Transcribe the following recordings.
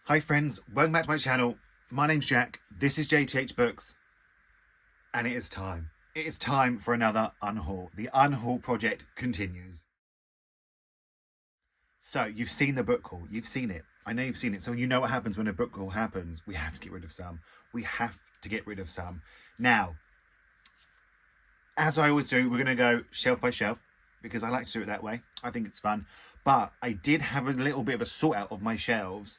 Hi friends, welcome back to my channel. My name's Jack, this is Jthbooks, and it is time. It is time for another Unhaul. The Unhaul project continues. So, you've seen the book haul, you've seen it. I know you've seen it, so you know what happens when a book haul happens. We have to get rid of some. We have to get rid of some. Now, as I always do, we're going to go shelf by shelf, because I like to do it that way. I think it's fun. But I did have a little bit of a sort out of my shelves.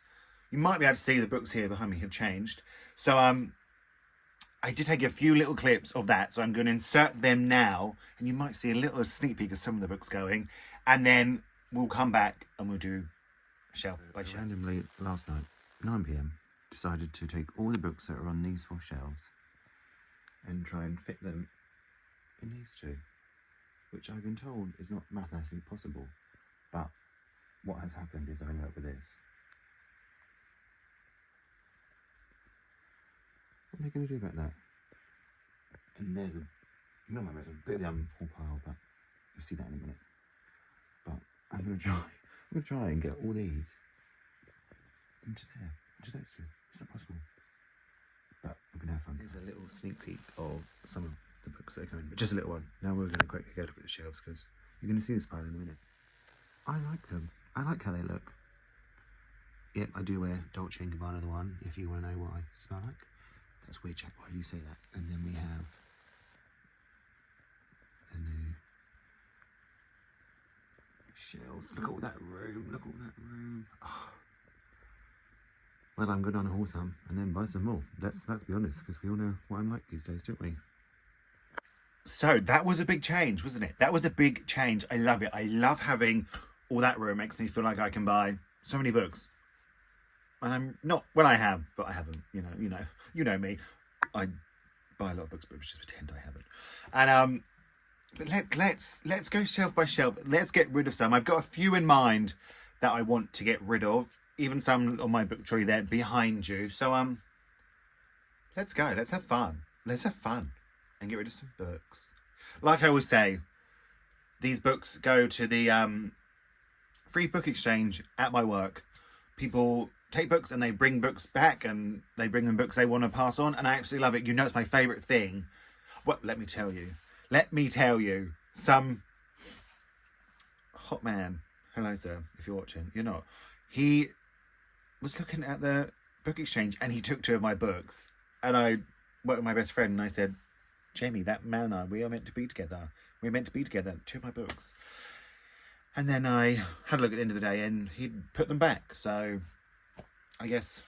You might be able to see the books here behind me have changed. So I did take a few little clips of that. So I'm going to insert them now. And you might see a little sneak peek of some of the books going. And then we'll come back and we'll do shelf by shelf. Randomly, last night, 9 p.m, decided to take all the books that are on these 4 shelves and try and fit them in these 2. Which I've been told is not mathematically possible. But what has happened is I ended up with this. What am I going to do about that? And there's a bit of the unhaul pile, but you'll see that in a minute. But I'm going to try and get all these into there, into those 2. It's not possible, but we're going to have fun. Here's a little sneak peek of some of the books that are coming, but just a little one. Now we're going to quickly go look at the shelves because you're going to see this pile in a minute. I like them. I like how they look. Yep, I do wear Dolce & Gabbana the one, if you want to know what I smell like. That's weird, Jack. Why do you say that? And then we have the new shelves. Look at all that room. Look at all that room. Oh. Well, I'm going to unhaul some and then buy some more. Let's be honest, because we all know what I'm like these days, don't we? So that was a big change, wasn't it? That was a big change. I love it. I love having all that room. It makes me feel like I can buy so many books. And I'm not, well, I have, but I haven't, you know me. I buy a lot of books, but just pretend I haven't. And, but let's go shelf by shelf. Let's get rid of some. I've got a few in mind that I want to get rid of. Even some on my book trolley there behind you. So, let's go. Let's have fun. Let's have fun and get rid of some books. Like I always say, these books go to the, free book exchange at my work. People take books and they bring books back and they bring them books they want to pass on, and I absolutely love it. You know, it's my favourite thing. Well, let me tell you, some hot man, hello sir, if you're watching, you're not, he was looking at the book exchange and he took 2 of my books, and I went with my best friend and I said, Jamie, that man and I, we are meant to be together. We're meant to be together, 2 of my books. And then I had a look at the end of the day and he'd put them back. So I guess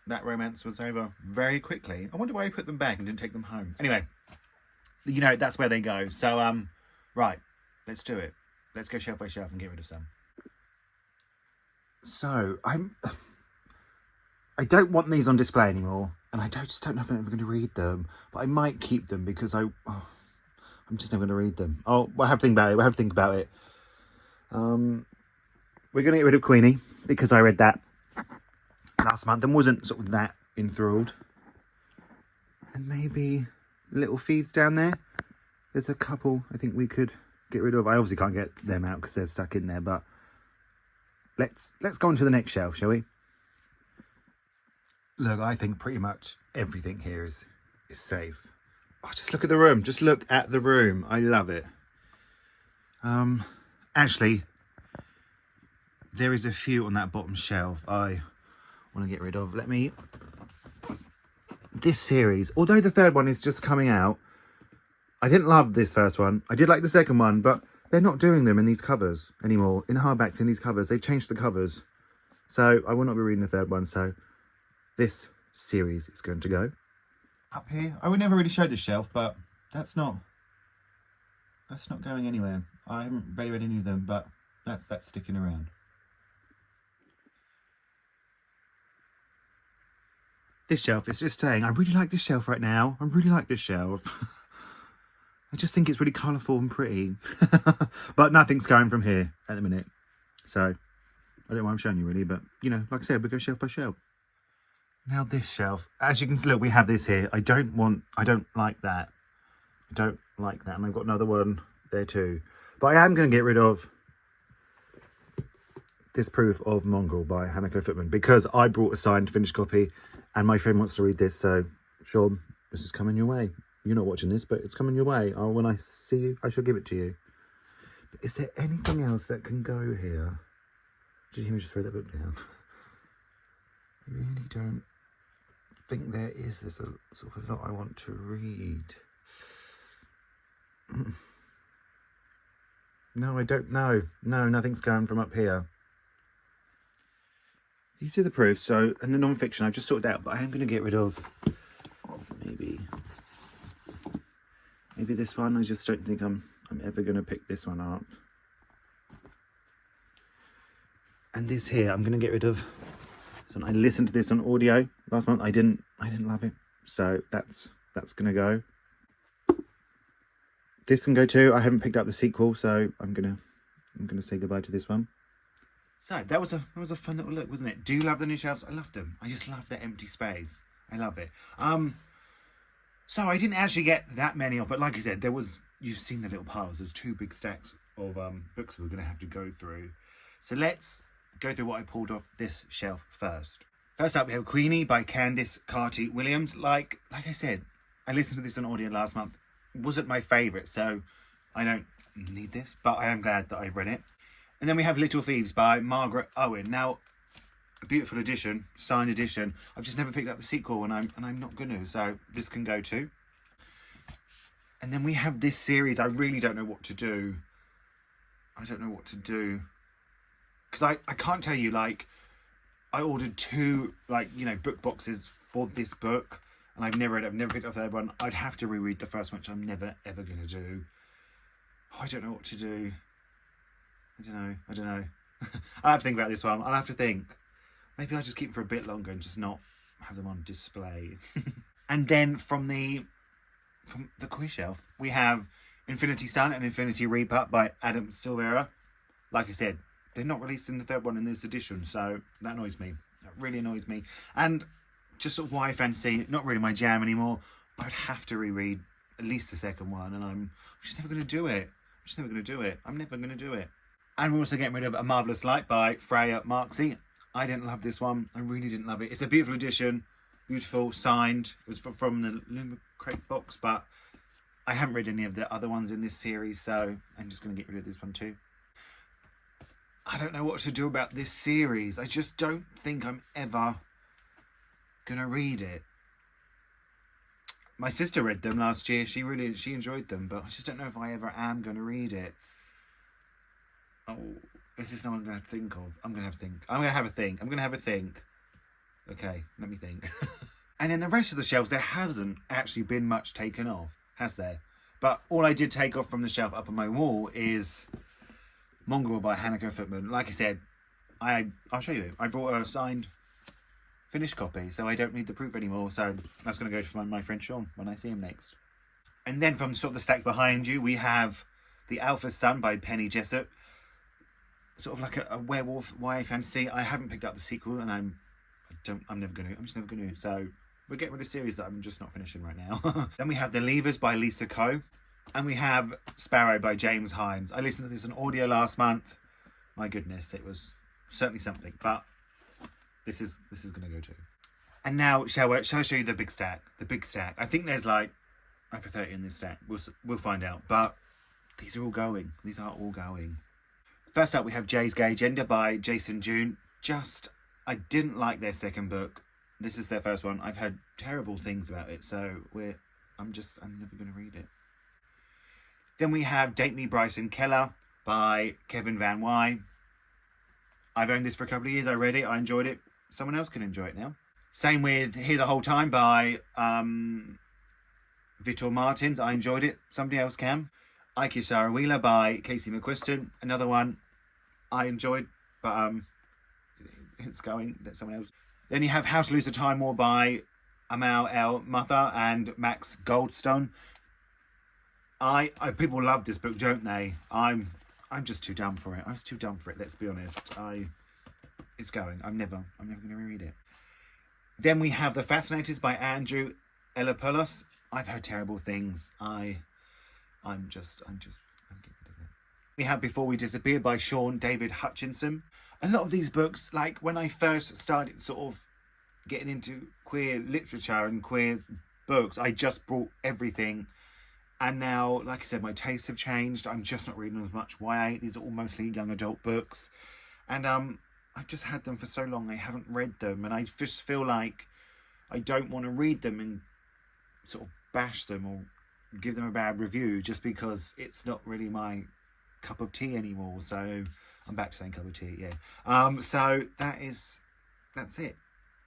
that romance was over very quickly. I wonder why he put them back and didn't take them home. Anyway, you know, that's where they go. So, right, let's do it. Let's go shelf by shelf and get rid of some. So, I don't want these on display anymore. And I just don't know if I'm ever going to read them. But I might keep them because I'm just never going to read them. Oh, we'll have to think about it. We're going to get rid of Queenie because I read that last month and wasn't sort of that enthralled. And maybe Little Thieves down there. There's a couple I think we could get rid of. I obviously can't get them out because they're stuck in there, but let's go on to the next shelf, shall we? Look, I think pretty much everything here is safe. Oh, just look at the room. Just look at the room. I love it. Actually, there is a few on that bottom shelf I want to get rid of. This series, although the 3rd one is just coming out, I didn't love this first one. I did like the 2nd one, but they're not doing them in these covers anymore. In hardbacks, in these covers, they've changed the covers. So I will not be reading the 3rd one. So this series is going to go up here. I would never really show this shelf, but that's not going anywhere. I haven't barely read any of them, but that's sticking around. This shelf is just saying, I really like this shelf right now. I really like this shelf. I just think it's really colourful and pretty. But nothing's going from here at the minute. So, I don't know why I'm showing you really, but, you know, like I said, we go shelf by shelf. Now this shelf, as you can see, look, we have this here. I don't like that. I don't like that. And I've got another one there too. But I am going to get rid of this proof of Mongrel by Hanako Footman because I brought a signed finished copy and my friend wants to read this. So, Sean, this is coming your way. You're not watching this, but it's coming your way. Oh, when I see you, I shall give it to you. But is there anything else that can go here? Did you hear me just throw that book down? I really don't think there is. There's a sort of a lot I want to read. No, I don't know. No, nothing's going from up here. These are the proofs. So, and the non-fiction I've just sorted out, but I am going to get rid of maybe this one. I just don't think I'm ever going to pick this one up. And this here, I'm going to get rid of. So I listened to this on audio last month. I didn't love it, so that's going to go. This can go too. I haven't picked up the sequel, so I'm gonna say goodbye to this one. So that was a fun little look, wasn't it? Do you love the new shelves? I loved them. I just love the empty space. I love it. So I didn't actually get that many off, but like I said, you've seen the little piles. There's 2 big stacks of books we're gonna have to go through. So let's go through what I pulled off this shelf first. First up, we have Queenie by Candice Carty-Williams. Like I said, I listened to this on audio last month. It wasn't my favourite, so I don't need this, but I am glad that I've read it. And then we have Little Thieves by Margaret Owen. Now, a beautiful edition, signed edition. I've just never picked up the sequel, and I'm not going to, so this can go too. And then we have this series. I really don't know what to do. Because I can't tell you, like, I ordered 2, book boxes for this book, and I've never picked up the third one. I'd have to reread the first one, which I'm never, ever going to do. I don't know what to do. I don't know. I'll have to think about this one. I'll have to think. Maybe I'll just keep them for a bit longer and just not have them on display. And then from the quiz shelf, we have Infinity Sun and Infinity Reaper by Adam Silvera. Like I said, they're not released in the third one in this edition, so that annoys me. That really annoys me. And just sort of why I fancy, not really my jam anymore. I'd have to reread at least the second one, and I'm just never going to do it. I'm never going to do it. And we're also getting rid of A Marvellous Light by Freya Marksey. I didn't love this one. I really didn't love it. It's a beautiful edition, beautiful, signed. It was from the Luma Crate box, but I haven't read any of the other ones in this series, so I'm just going to get rid of this one too. I don't know what to do about this series. I just don't think I'm ever going to read it. My sister read them last year. She enjoyed them, but I just don't know if I ever am going to read it. Oh, this is something I'm going to think of. I'm going to have a think. Okay, let me think. And then the rest of the shelves, there hasn't actually been much taken off, has there? But all I did take off from the shelf up on my wall is Mongrel by Hanako Footman. Like I said, I'll show you. I brought a signed finished copy, so I don't need the proof anymore. So that's going to go to my friend Sean when I see him next. And then from sort of the stack behind you, we have The Alpha's Son by Penny Jessup. Sort of like a werewolf YA fantasy. I haven't picked up the sequel, and I'm just never going to. So we're getting rid of a series that I'm just not finishing right now. Then we have The Leavers by Lisa Coe. And we have Sparrow by James Hines. I listened to this on audio last month. My goodness, it was certainly something. But this is going to go too. And now, shall I show you the big stack? The big stack. I think there's like over 30 in this stack. We'll find out. But these are all going. First up, we have Jay's Gay Agenda by Jason June. I didn't like their second book. This is their first one. I've heard terrible things about it, so I'm never going to read it. Then we have Date Me Bryson Keller by Kevin Van Wy. I've owned this for a couple of years. I read it. I enjoyed it. Someone else can enjoy it now. Same with Here the Whole Time by Vitor Martins. I enjoyed it. Somebody else can. Ike Sarah Wheeler by Casey McQuiston. Another one I enjoyed, but it's going. Let someone else. Then you have How to Lose a Time War by Amal El Mutha and Max Goldstone. People love this book, don't they? I'm just too dumb for it. I was too dumb for it. Let's be honest. It's going. I'm never going to reread it. Then we have The Fascinators by Andrew Elopoulos. I've heard terrible things. I'm getting rid of it. We have Before We Disappear by Sean David Hutchinson. a lot of these books, like when I first started sort of getting into queer literature and queer books, I just brought everything. And now, like I said, my tastes have changed. I'm just not reading as much YA. These are all mostly young adult books. And I've just had them for so long, I haven't read them. And I just feel like I don't want to read them and sort of bash them or give them a bad review just because it's not really my cup of tea anymore. So I'm back to saying cup of tea, yeah. So that's it.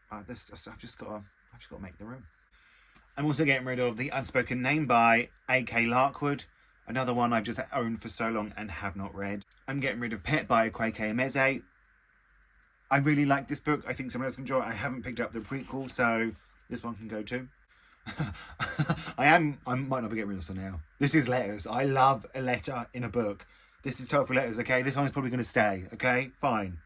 I've just got to make the room. I'm also getting rid of The Unspoken Name by A.K. Larkwood, another one I've just owned for so long and have not read. I'm getting rid of Pet by Kweke Emeze. I really like this book. I think someone else can enjoy it. I haven't picked up the prequel, so this one can go too. I might not be getting rid of this one now. This is letters. I love a letter in a book. This is total for letters, okay? This one is probably going to stay, okay? Fine.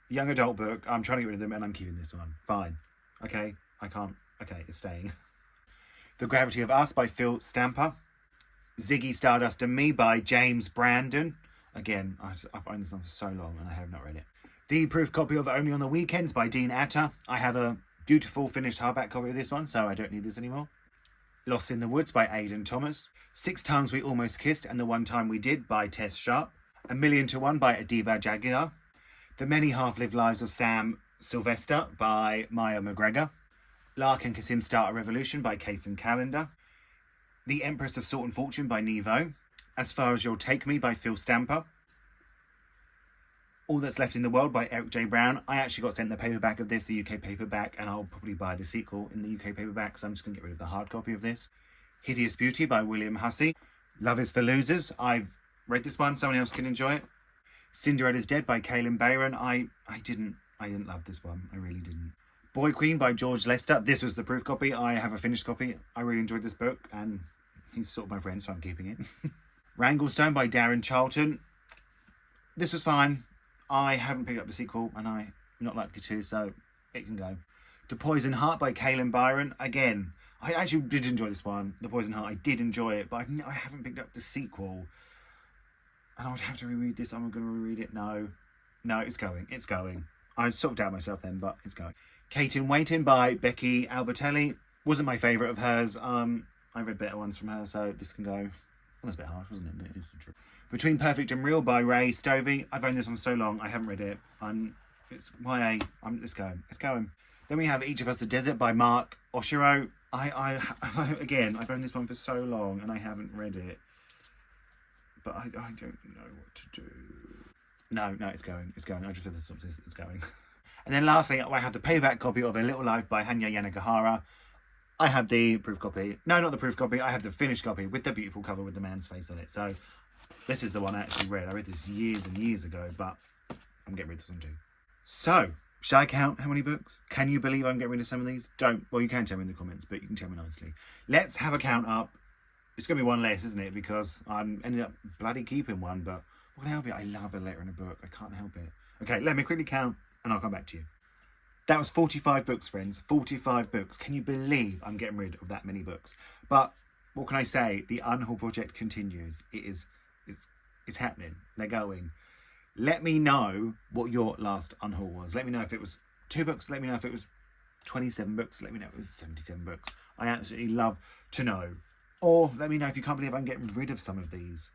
Young adult book. I'm trying to get rid of them and I'm keeping this one. Fine. Okay? I can't. Okay, it's staying. The Gravity of Us by Phil Stamper. Ziggy Stardust and Me by James Brandon. Again, I've owned this one for so long and I have not read it. The proof copy of Only on the Weekends by Dean Atta. I have a beautiful finished hardback copy of this one, so I don't need this anymore. Lost in the Woods by Aidan Thomas. 6 Times We Almost Kissed and the One Time We Did by Tess Sharp. 1,000,000 to 1 by Adiba Jagiar. The Many Half-Lived Lives of Sam Sylvester by Maya McGregor. Lark and Kasim Start a Revolution by Kaysen Calendar. The Empress of Salt and Fortune by Nevo. As Far As You'll Take Me by Phil Stamper. All That's Left in the World by Eric J. Brown. I actually got sent the paperback of this, the UK paperback, and I'll probably buy the sequel in the UK paperback, so I'm just going to get rid of the hard copy of this. Hideous Beauty by William Hussey. Love is for Losers. I've read this one, someone else can enjoy it. Cinderella's Dead by Kaylin Bayron. I didn't love this one, I really didn't. Boy Queen by George Lester. This was the proof copy. I have a finished copy. I really enjoyed this book and he's sort of my friend, so I'm keeping it. Wranglestone by Darren Charlton. This was fine. I haven't picked up the sequel and I'm not likely to, so it can go. The Poison Heart by Kaylin Byron. Again, I actually did enjoy this one. The Poison Heart, I did enjoy it, but I haven't picked up the sequel. And I would have to reread this. I'm going to reread it. No, it's going. I sort of doubt myself then, but it's going. Kate in Waiting by Becky Albertelli. Wasn't my favourite of hers. I read better ones from her, so this can go. Well, that's a bit harsh, wasn't it? But it's true. Between Perfect and Real by Ray Stovey. I've owned this one so long, I haven't read it. It's YA. It's going. Then we have Each of Us the Desert by Mark Oshiro. Again, I've owned this one for so long and I haven't read it. But I don't know what to do. No, it's going. I just feel it's going. And then lastly, I have the paperback copy of A Little Life by Hanya Yanagihara. I have the proof copy. No, not the proof copy. I have the finished copy with the beautiful cover with the man's face on it. So this is the one I actually read. I read this years and years ago, but I'm getting rid of this one too. So, should I count how many books? Can you believe I'm getting rid of some of these? Don't. Well, you can tell me in the comments, but you can tell me nicely. Let's have a count up. It's going to be one less, isn't it? Because I'm ended up bloody keeping one, but what can I help it? I love a letter in a book. I can't help it. Okay, let me quickly count and I'll come back to you. That was 45 books, friends. 45 books. Can you believe I'm getting rid of that many books? But what can I say? The Unhaul project continues. It's happening. They're going. Let me know what your last Unhaul was. Let me know if it was 2 books. Let me know if it was 27 books. Let me know if it was 77 books. I absolutely love to know. Or let me know if you can't believe I'm getting rid of some of these.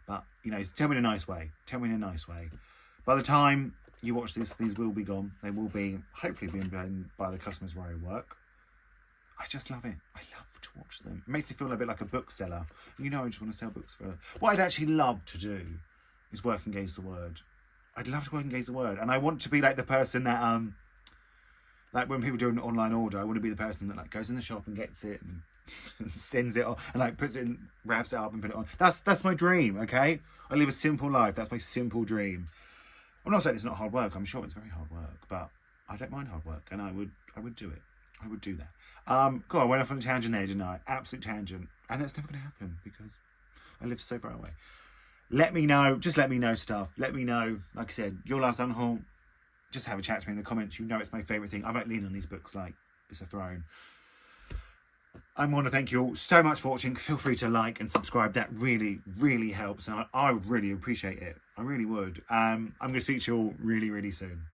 But, tell me in a nice way. By the time you watch this, these will be gone. They will be, hopefully, being blown by the customers where I work. I just love it. I love to watch them. It makes me feel a bit like a bookseller. I just want to sell books for... What I'd actually love to do is work and gauge the word. I'd love to work and gauge the word. And I want to be like the person that, like when people do an online order, I want to be the person that goes in the shop and gets it and sends it off and puts it in, wraps it up and put it on. That's my dream, okay? I live a simple life. That's my simple dream. I'm not saying it's not hard work. I'm sure it's very hard work, but I don't mind hard work, and I would do it. I would do that. God, I went off on a tangent there, didn't I? Absolute tangent, and that's never going to happen because I live so far away. Let me know. Just let me know stuff. Let me know. Like I said, your last Unhaul. Just have a chat to me in the comments. It's my favourite thing. I might lean on these books like it's a throne. I want to thank you all so much for watching. Feel free to like and subscribe. That really, really helps. And I would really appreciate it. I really would. I'm going to speak to you all really, really soon.